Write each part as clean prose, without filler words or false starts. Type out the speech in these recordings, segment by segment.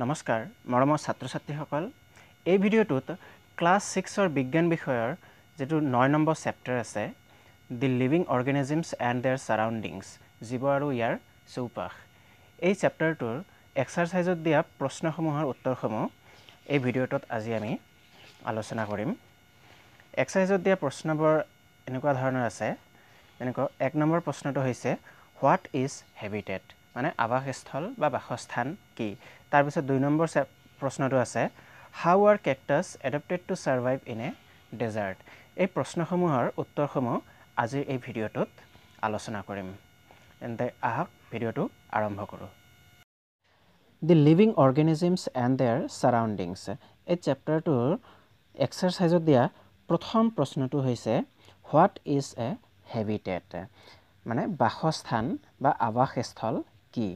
নমস্কাৰ মৰমৰ ছাত্ৰ ছাত্ৰীসকল এই ভিডিঅ'টোত ক্লাছ 6ৰ বিজ্ঞান বিষয়ৰ যেটো 9 নম্বৰ চেপ্টাৰ আছে দি লিভিং অৰ্গেনিজমছ এণ্ড देयर সাৰাউণ্ডিংছ জীৱ আৰু ইয়াৰ চৌপাশ এই চেপ্টাৰটোৰ এক্সাৰসাইজত দিয়া প্ৰশ্নসমূহৰ উত্তৰসমূহ এই ভিডিঅ'টোত আজি আমি আলোচনা কৰিম এক্সাৰসাইজত দিয়া প্ৰশ্নবোৰ এনেকুৱা ধৰণৰ আছে এনেকুৱা 1 নম্বৰ প্ৰশ্নটো হৈছে হোৱাট ইজ হেবিটেট মানে আৱাসস্থল বা বাসস্থান কি তাৰ পিছত 2 নম্বৰ প্ৰশ্নটো আছে how are cactus adapted to survive in a desert এই প্ৰশ্নসমূহৰ উত্তৰসমূহ আজিৰ এই ভিডিঅ'টোত আলোচনা কৰিম তেন্তে আহক ভিডিঅ'টো আৰম্ভ কৰোঁ দি লিভিং অৰ্গেনিজমছ এণ্ড देयर সাৰাউণ্ডিংছ এই চেপ্টাৰটোৰ এক্সাৰসাইজত দিয়া প্ৰথম প্ৰশ্নটো হৈছে হোৱাট ইজ এ হেবিটেট মানে বাসস্থান বা আৱাসস্থল কি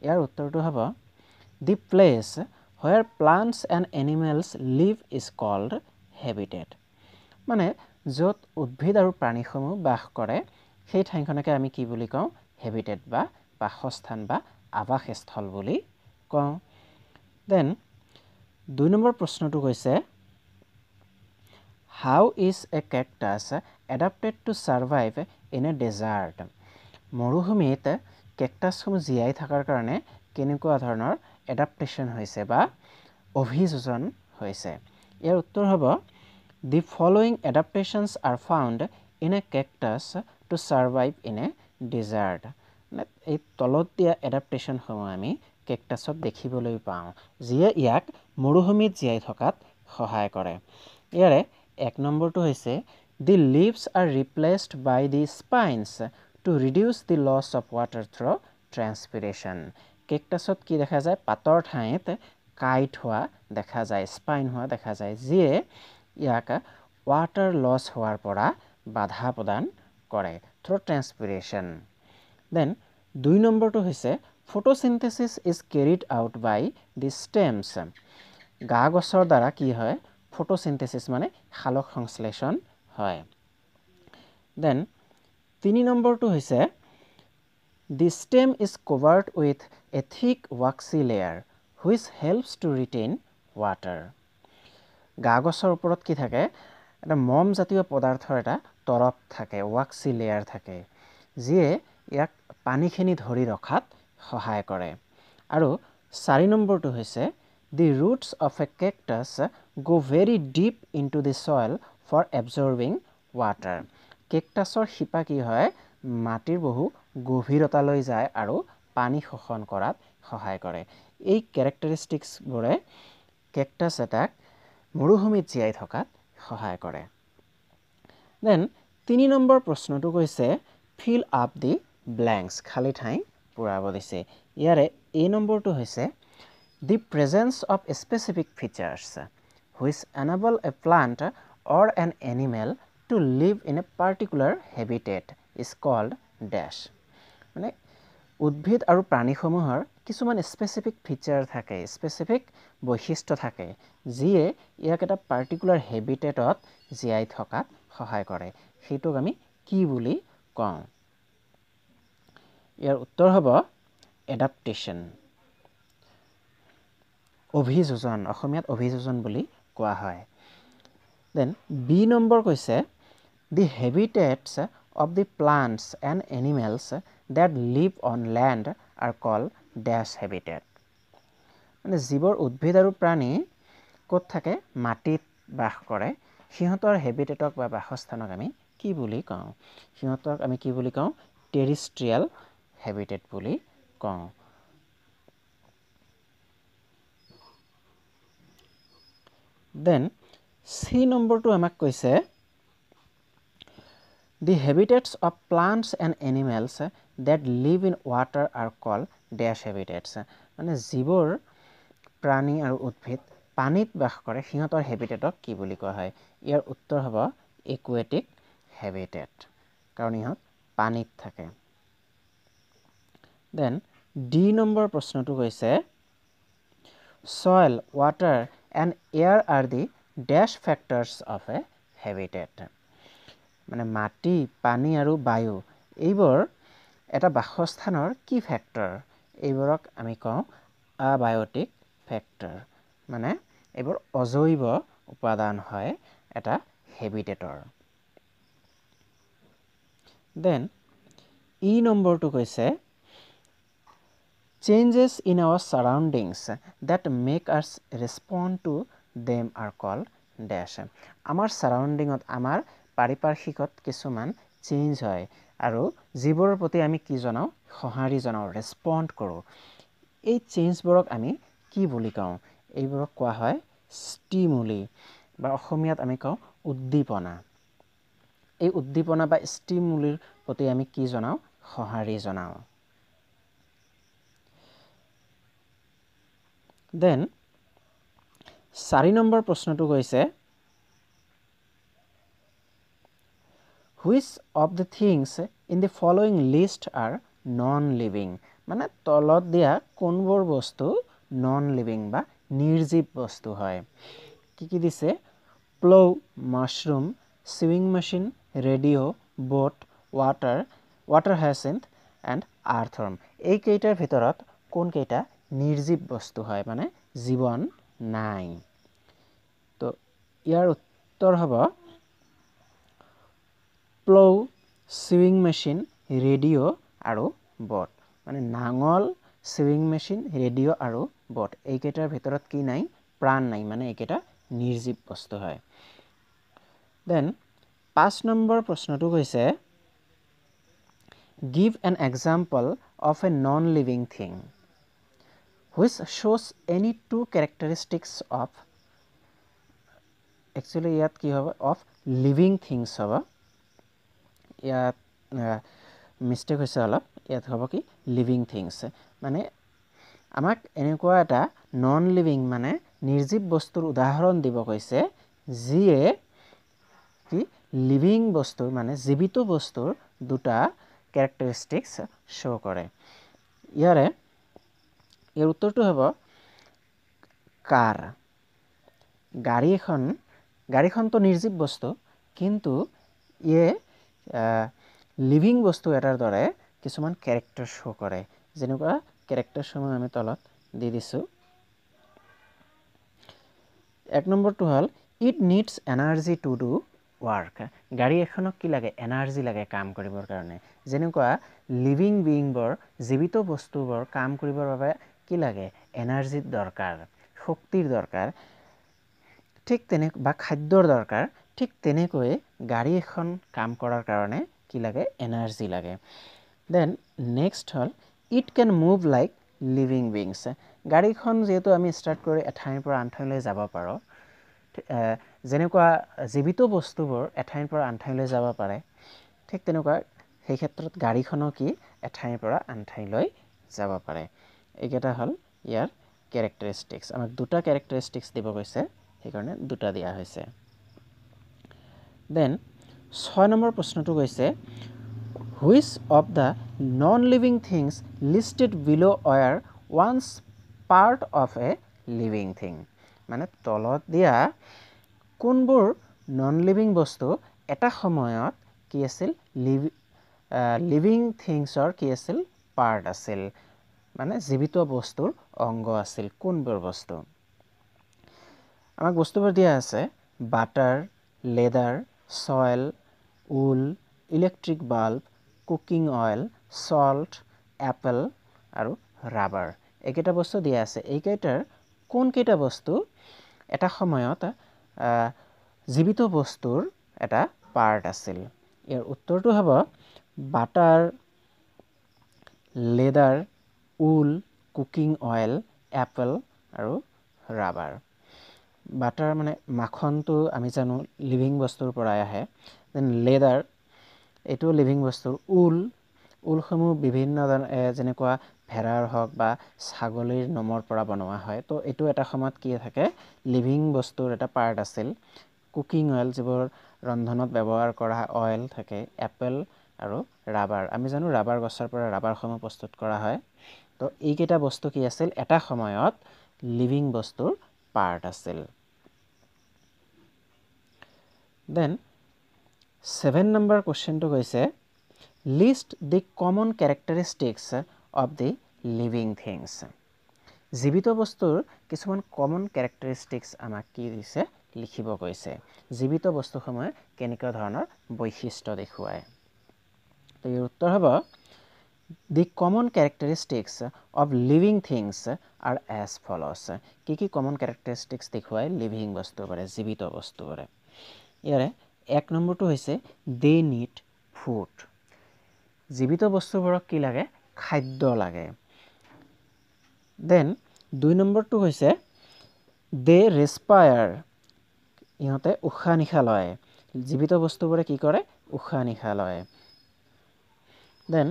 ইয়াৰ উত্তৰটো হ'ব দি place where plants and animals live is called habitat মানে য'ত উদ্ভিদ আৰু প্ৰাণীসমূহ বাস কৰে সেই ঠাইখনকে আমি কি বুলি কওঁ হেবিটেট বা বাসস্থান বা আৱাসস্থল বুলি কওঁ দেন 2 নম্বৰ প্ৰশ্নটো কৈছে how is a cactus adapted to survive in a desert মৰুভূমিত কেকটাছসমূহ জীয়াই থকাৰ কাৰণে কেনেকুৱা ধৰণৰ এডাপ্টেশ্যন হৈছে বা অভিযোজন হৈছে ইয়াৰ উত্তৰ হ'ব the following adaptations are found in a cactus to survive in a desert এই তলত দিয়া এডাপ্টেশ্যনসমূহ আমি কেকটাছত দেখিবলৈ পাওঁ যিয়ে ইয়াক মৰুভূমিত জীয়াই থকাত সহায় কৰে ইয়াৰে 1 নম্বৰটো হৈছে the leaves are replaced by the spines to reduce the loss of water through transpiration কেকটাছত কি দেখা যায় পাতৰ ঠাইত কাইট হোৱা দেখা যায় স্পাইন হোৱা দেখা যায় যিয়ে ইয়াক ওয়াটাৰ লছ হোৱাৰ পৰা বাধা প্ৰদান কৰে through transpiration then 2 নম্বৰটো হৈছে photosynthesis is carried out by the stems গা গছৰ দ্বাৰা কি হয় photosynthesis মানে সালোক সংশ্লেষণ হয় then 3 নম্বৰটো হৈছে the stem is covered with a thick waxy layer which helps to retain water গা গছৰ ওপৰত কি থাকে এটা মম জাতীয় পদাৰ্থৰ এটা তৰপ থাকে waxy layer থাকে যিয়ে ইয়াক পানীখিনি ধৰি ৰখাত সহায় কৰে আৰু 4 নম্বৰটো হৈছে the roots of a cactus go very deep into the soil for absorbing water কেকটাছৰ শিপা কি হয় মাটিৰ বহু গভীৰতালৈ যায় আৰু পানী শোষণ কৰাত সহায় কৰে এই ক্যাৰেক্টাৰিষ্টিক্সবোৰে কেকটাছ এটাক মৰুভূমিত জীয়াই থকাত সহায় কৰে দেন 3 নম্বৰ প্ৰশ্নটো কৈছে ফিল আপ দি ব্ল্যাঙ্কস খালি ঠাই পূৰাব দিছে ইয়াৰে এ নম্বৰটো হৈছে the presence of specific features which enable a plant or an animal to live in a particular habitat is called dash মানে উদ্ভিদ আৰু প্ৰাণীসমূহৰ কিছুমান স্পেচিফিক ফিচাৰ থাকে স্পেচিফিক বৈশিষ্ট্য থাকে যিয়ে ইয়াক এটা পাৰ্টিকুলাৰ হেবিটেটত জীয়াই থকাত সহায় কৰে সেইটোক আমি কি বুলি কওঁ ইয়াৰ উত্তৰ হ'ব এডাপ্টেশ্যন অভিযোজন অসমীয়াত অভিযোজন বুলি কোৱা হয় দেন বি নম্বৰ কৈছে the habitats of the plants and animals that live on land are called dash habitat মানে জীৱৰ উদ্ভিদ আৰু প্ৰাণী ক'ত থাকে মাটিত বাস কৰে সিহঁতৰ হেবিটেটক বা বাসস্থানক আমি কি বুলি কওঁ সিহঁতক আমি কি বুলি কওঁ টেৰিষ্ট্ৰিয়াল হেবিটেট বুলি কওঁ দেন সি নম্বৰটো আমাক কৈছে The habitats of plants and animals that live in water are called dash habitats মানে জীৱৰ প্ৰাণী আৰু উদ্ভিদ পানীত বাস কৰে সিহঁতৰ হেবিটেটক কি বুলি কোৱা হয় ইয়াৰ উত্তৰ হ'ব একুৱেটিক হেবিটেট কাৰণ ইহঁত পানীত থাকে দেন ডি নম্বৰ প্ৰশ্নটো কৈছে soil water and air are the dash factors of a habitat মানে মাটি পানী আৰু বায়ু এইবোৰ এটা বাসস্থানৰ কি ফেক্টৰ এইবোৰক আমি কওঁ আবায়টিক ফেক্টৰ মানে এইবোৰ অজৈব উপাদান হয় এটা হেবিটেটৰ। দেন ই নম্বৰটো কৈছে changes in our surroundings that make us respond to them are called dash. আমাৰ সাৰাউণ্ডিঙত আমাৰ পাৰিপাৰ্শ্বিকত কিছুমান চেঞ্জ হয় আৰু যিবোৰৰ প্ৰতি আমি কি জনাওঁ সঁহাৰি জনাওঁ ৰেছপণ্ড কৰোঁ এই চেঞ্জবোৰক আমি কি বুলি কওঁ এইবোৰক কোৱা হয় ষ্টিমুলি বা অসমীয়াত আমি কওঁ উদ্দীপনা। এই উদ্দীপনা বা ষ্টিমুলিৰ প্ৰতি আমি কি জনাওঁ সঁহাৰি জনাওঁ। দেন 4 নম্বৰ প্ৰশ্নটো কৈছে which of the things in the following list are non-living মানে তলত দিয়া কোনবোৰ বস্তু non-living বা নিৰ্জীৱ বস্তু হয় কি কি দিছে plough mushroom swing machine radio' boat water hyacinth and earthworm এই কেইটাৰ ভিতৰত কোন কেইটা নিৰ্জীৱ বস্তু হয় মানে জীৱন নাই তো ইয়াৰ উত্তৰ হ'ব প্লো সুইং মেচিন ৰেডিঅ' আৰু বট মানে নাঙল সুইং মেচিন ৰেডিঅ' আৰু বট এইকেইটাৰ ভিতৰত কি নাই প্ৰাণ নাই মানে এইকেইটা নিৰ্জীৱ বস্তু হয়। দেন 5 নম্বৰ প্ৰশ্নটো কৈছে give an example of a non-living thing which shows any two characteristics of actually ইয়াত কি হ'ব of living things হ'ব ইয়াত মিষ্টেক হৈছে অলপ ইয়াত হ'ব কি লিভিং থিংছ মানে আমাক এনেকুৱা এটা নন লিভিং মানে নিৰ্জীৱ বস্তুৰ উদাহৰণ দিব কৈছে যিয়ে কি লিভিং বস্তু মানে জীৱিত বস্তুৰ দুটা ক্যাৰেক্টাৰিষ্টিক্স শো কৰে ইয়াৰ উত্তৰটো হ'ব কাৰ গাড়ীখনটো নিৰ্জীৱ বস্তু কিন্তু ইয়ে লিভিং বস্তু এটাৰ দৰে কিছুমান ক্যাৰেক্টাৰ শো কৰে যেনেকুৱা ক্যাৰেক্টাৰসমূহ আমি তলত দি দিছোঁ 1 নম্বৰটো হ'ল it needs energy to do work গাড়ী এখনক কি লাগে এনাৰ্জি লাগে কাম কৰিবৰ কাৰণে যেনেকুৱা লিভিং বিইংবোৰ জীৱিত বস্তুবোৰ কাম কৰিবৰ বাবে কি লাগে এনাৰ্জিৰ দৰকাৰ শক্তিৰ দৰকাৰ ঠিক তেনে বা খাদ্যৰ দৰকাৰ ঠিক তেনেকৈ গাড়ী এখন কাম কৰাৰ কাৰণে কি লাগে এনাৰ্জি লাগে দেন নেক্সট হল it can move like living beings গাড়ীখন যেহেতু আমি স্টাৰ্ট কৰি এঠাইৰ পৰা আন ঠাইলৈ যাব পাৰোঁ যেনেকুৱা জীৱিত বস্তুবোৰ এঠাইৰ পৰা আন ঠাইলৈ যাব পাৰে ঠিক তেনেকুৱা সেই ক্ষেত্ৰত গাড়ীখনো কি এঠাইৰ পৰা আন ঠাইলৈ যাব পাৰে এইকেইটা হল ইয়াৰ ক্যাৰেক্টাৰিষ্টিক্স আমাক দুটা ক্যাৰেক্টাৰিষ্টিক্স দিব কৈছে সেইকাৰণে দুটা দিয়া হৈছে দেন 6 নম্বৰ প্ৰশ্নটো কৈছে which of the non-living things listed below were once part of a living thing মানে তলত দিয়া কোনবোৰ নন লিভিং বস্তু এটা সময়ত কি আছিল লিভিং থিংছৰ কি আছিল পাৰ্ট আছিল মানে জীৱিত বস্তুৰ অংগ আছিল কোনবোৰ বস্তু আমাক বস্তুবোৰ দিয়া আছে butter leather soil wool electric bulb cooking oil salt apple আৰু ৰাবাৰ এইকেইটা বস্তু দিয়া আছে এইকেইটাৰ কোন কেইটা বস্তু এটা সময়ত জীৱিত বস্তুৰ এটা পাৰ্ট আছিল ইয়াৰ উত্তৰটো হ'ব বাটাৰ লেদাৰ উল কুকিং অইল এপল আৰু ৰাবাৰ বাটাৰ মানে মাখনটো আমি জানো লিভিং বস্তুৰ পৰাই আহে দেন লেদাৰ এইটো লিভিং বস্তুৰ উলসমূহ বিভিন্ন যেনেকুৱা ভেড়াৰ হওক বা ছাগলীৰ নোমৰ পৰা বনোৱা হয় তো এইটো এটা সময়ত কি থাকে লিভিং বস্তুৰ এটা পাৰ্ট আছিল কুকিং অইল যিবোৰ ৰন্ধনত ব্যৱহাৰ কৰা অইল থাকে এপল আৰু ৰাবাৰ আমি জানো ৰাবাৰ গছৰ পৰা ৰাবাৰসমূহ প্ৰস্তুত কৰা হয় তো এইকেইটা বস্তু কি আছিল এটা সময়ত লিভিং বস্তুৰ পাৰ্ট আছিল দেন 7 নম্বৰ কোৱেশ্চনটো কৈছে list the common characteristics of the living things জীৱিত বস্তুৰ কিছুমান কমন কেৰেক্টাৰিষ্টিক্স আমাক কি দিছে লিখিব কৈছে জীৱিত বস্তুসমূহে কেনেকুৱা ধৰণৰ বৈশিষ্ট্য দেখুৱায় তো ইয়াৰ উত্তৰ হ'ব The common characteristics of living things are as follows. কি common characteristics দেখুৱায় living বস্তুবোৰে জীৱিত বস্তুবোৰে ইয়াৰে এক নম্বৰটো হৈছে they need food. জীৱিত বস্তুবোৰক কি লাগে খাদ্য লাগে then দুই নম্বৰটো হৈছে they respire. ইহঁতে উশাহ নিশাহ লয় জীৱিত বস্তুবোৰে কি কৰে উশাহ নিশাহ লয় then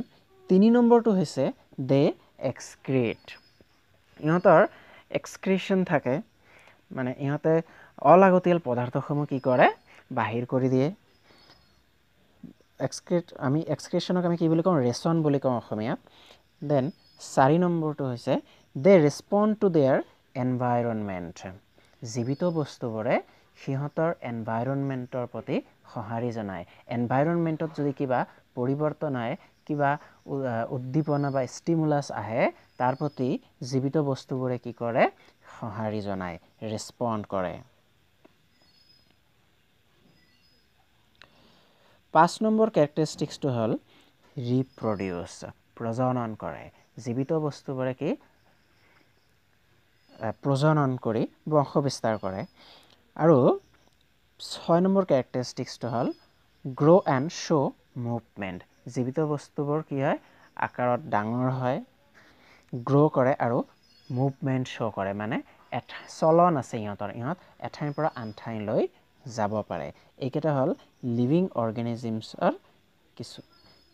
তিনি নম্বৰটো হৈছে they excrete. ইহঁতৰ এক্সক্ৰিশ্যন থাকে মানে ইহঁতে অলাগতিয়াল পদাৰ্থসমূহ কি কৰে বাহিৰ কৰি দিয়ে এক্সক্ৰিশ্যনক আমি কি বুলি কওঁ ৰেচন বুলি কওঁ অসমীয়াত দেন চাৰি নম্বৰটো হৈছে they respond to their environment. জীৱিত বস্তুবোৰে সিহঁতৰ এনভাইৰনমেণ্টৰ প্ৰতি সঁহাৰি জনায় এনভাইৰনমেণ্টত যদি কিবা পৰিৱৰ্তন হয় কিবা উদ্দীপনা বা ষ্টিমুলাছ আহে তাৰ প্ৰতি জীৱিত বস্তুবোৰে কি কৰে সঁহাৰি জনায় ৰেছপণ্ড কৰে 5 নম্বৰ কেৰেক্টাৰিষ্টিক্সটো হ'ল ৰিপ্ৰডিউচ প্ৰজনন কৰে জীৱিত বস্তুবোৰে কি প্ৰজনন কৰি বংশ বিস্তাৰ কৰে আৰু 6 নম্বৰ কেৰেক্টাৰিষ্টিক্সটো হ'ল গ্ৰ' এণ্ড শ্ব' মুভমেণ্ট জীৱিত বস্তুবোৰ কি হয় আকাৰত ডাঙৰ হয় গ্ৰ' কৰে আৰু মুভমেণ্ট শ্ব' কৰে মানে চলন আছে ইহঁত এঠাইৰ পৰা আন ঠাইলৈ যাব পাৰে এইকেইটা হ'ল লিভিং অৰ্গেনিজমছৰ কিছু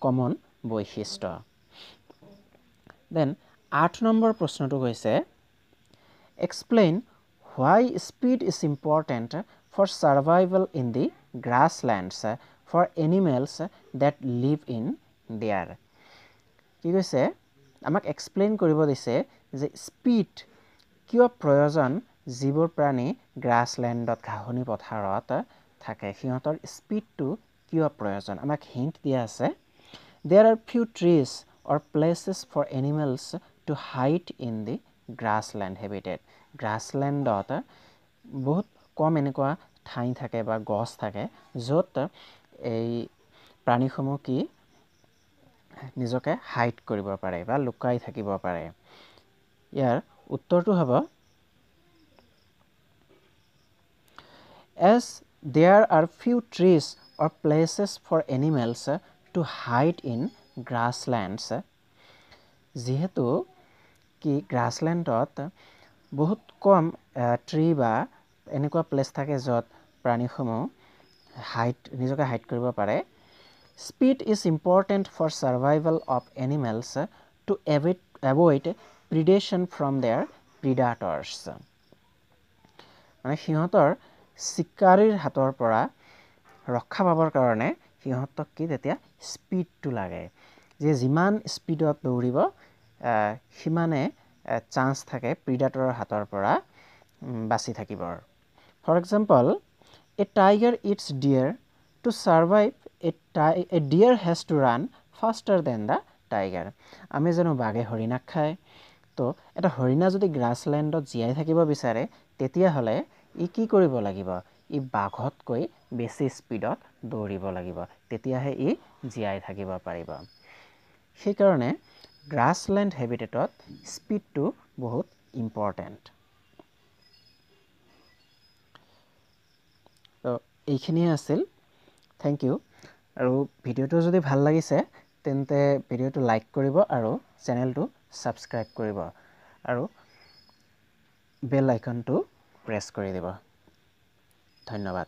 কমন বৈশিষ্ট্য দেন 8 নম্বৰ প্ৰশ্নটো হৈছে Explain why speed is important for survival in the grasslands for animals that live in there. কি কৈছে আমাক এক্সপ্লেইন কৰিব দিছে যে স্পীড কিয় প্ৰয়োজন যিবোৰ প্ৰাণী গ্ৰাছলেণ্ডত ঘাঁহনি পথাৰত থাকে সিহঁতৰ স্পীডটো কিয় প্ৰয়োজন আমাক হিণ্ট দিয়া আছে There are few trees or places for animals to hide in the grassland habitat. গ্ৰাছলেণ্ডত বহুত কম এনেকুৱা ঠাই থাকে বা গছ থাকে য'ত এই প্ৰাণীসমূহ কি নিজকে হাইড কৰিব পাৰে বা লুকাই থাকিব পাৰে ইয়াৰ উত্তৰটো হ'ব As there are few trees or places for animals to hide in grasslands যিহেতু কি গ্ৰাছলেণ্ডত বহুত কম ট্ৰী বা এনেকুৱা প্লেচ থাকে য'ত প্ৰাণীসমূহ নিজকে হাইড কৰিব পাৰে speed is important for survival of animals to avoid predation from their predators মানে সিহঁতৰ চিকাৰীৰ হাতৰ পৰা ৰক্ষা পাবৰ কাৰণে সিহঁতক কি তেতিয়া স্পীডটো লাগে যে যিমান স্পীডত দৌৰিব সিমানে চান্স থাকে প্ৰিডাটৰৰ হাতৰ পৰা বাচি থাকিবৰ for example a tiger eats deer to survive a deer has to run faster than the tiger আমি জানো বাঘে হৰিণাক খায় তো এটা হৰিণা যদি গ্ৰাছলেণ্ডত জীয়াই থাকিব বিচাৰে তেতিয়াহ'লে ই কি কৰিব লাগিব ই বাঘতকৈ বেছি স্পীডত দৌৰিব লাগিব তেতিয়াহে ই জীয়াই থাকিব পাৰিব সেইকাৰণে গ্ৰাছলেণ্ড হেবিটেটত স্পীডটো বহুত ইম্পৰ্টেণ্ট তো এইখিনিয়ে আছিল থেংক ইউ আৰু ভিডিঅ'টো যদি ভাল লাগিছে তেন্তে ভিডিঅ'টো লাইক কৰিব আৰু চেনেলটো ছাবস্ক্ৰাইব কৰিব আৰু বেল আইকনটো প্ৰেছ কৰি দিব ধন্যবাদ